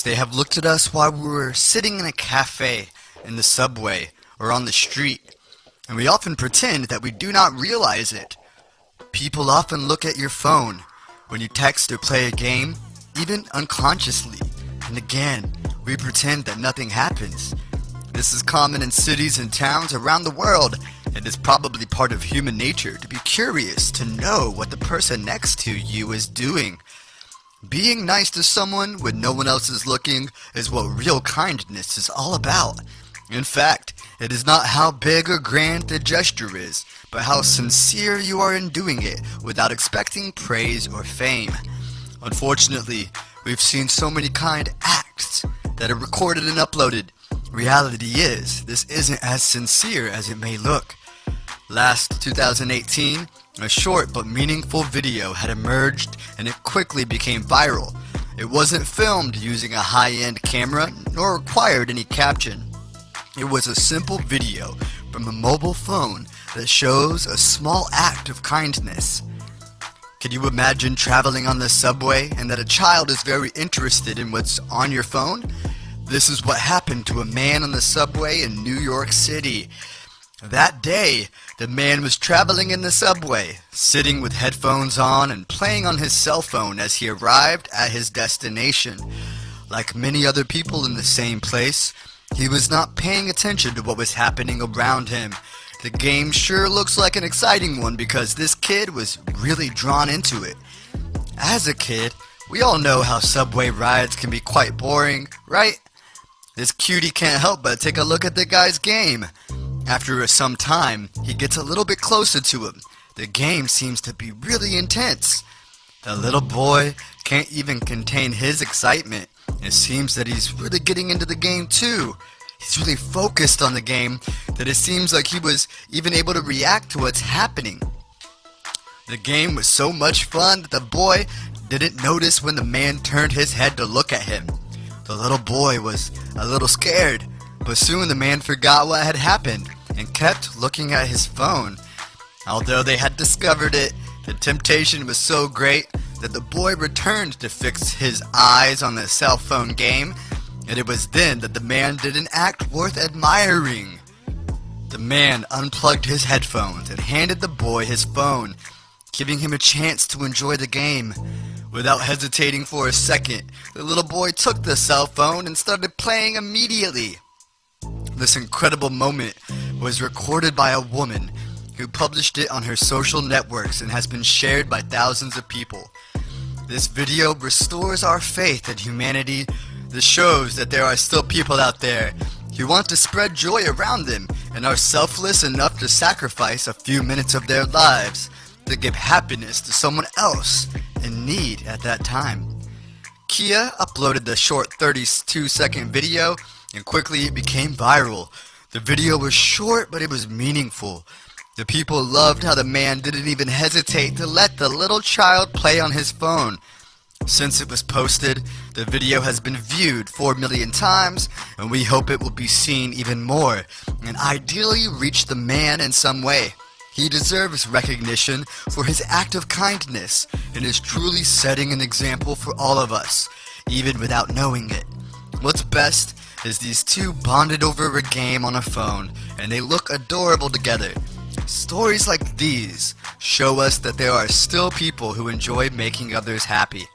They have looked at us while we were sitting in a cafe, in the subway, or on the street, and we often pretend that we do not realize it. People often look at your phone when you text or play a game, even unconsciously, and again, we pretend that nothing happens. This is common in cities and towns around the world. It is probably part of human nature to be curious to know what the person next to you is doing. Being nice to someone when no one else is looking is what real kindness is all about. In fact, it is not how big or grand the gesture is, but how sincere you are in doing it without expecting praise or fame. Unfortunately, we've seen so many kind acts that are recorded and uploaded. Reality is, this isn't as sincere as it may look. Last 2018, a short but meaningful video had emerged and it quickly became viral. It wasn't filmed using a high-end camera nor required any caption. It was a simple video from a mobile phone that shows a small act of kindness. Can you imagine traveling on the subway and that a child is very interested in what's on your phone? This is what happened to a man on the subway in New York City. That day, the man was traveling in the subway, sitting with headphones on and playing on his cell phone as he arrived at his destination. Like many other people in the same place, he was not paying attention to what was happening around him. The game sure looks like an exciting one because this kid was really drawn into it. As a kid, we all know how subway rides can be quite boring, right? This cutie can't help but take a look at the guy's game. After some time, he gets a little bit closer to him. The game seems to be really intense. The little boy can't even contain his excitement. It seems that he's really getting into the game too. He's really focused on the game that it seems like he was even able to react to what's happening. The game was so much fun that the boy didn't notice when the man turned his head to look at him. The little boy was a little scared, but soon the man forgot what had happened and kept looking at his phone. Although they had discovered it, the temptation was so great that the boy returned to fix his eyes on the cell phone game, and it was then that the man did an act worth admiring. The man unplugged his headphones and handed the boy his phone, giving him a chance to enjoy the game. Without hesitating for a second, the little boy took the cell phone and started playing immediately. This incredible moment was recorded by a woman who published it on her social networks and has been shared by thousands of people. This video restores our faith in humanity. This shows that there are still people out there who want to spread joy around them and are selfless enough to sacrifice a few minutes of their lives to give happiness to someone else in need at that time. Kia uploaded the short 32-second video and quickly it became viral. The video was short, but it was meaningful. The people loved how the man didn't even hesitate to let the little child play on his phone. Since it was posted, the video has been viewed 4 million times, and we hope it will be seen even more, and ideally reach the man in some way. He deserves recognition for his act of kindness, and is truly setting an example for all of us, even without knowing it. What's best is these two bonded over a game on a phone, and they look adorable together. Stories like these show us that there are still people who enjoy making others happy.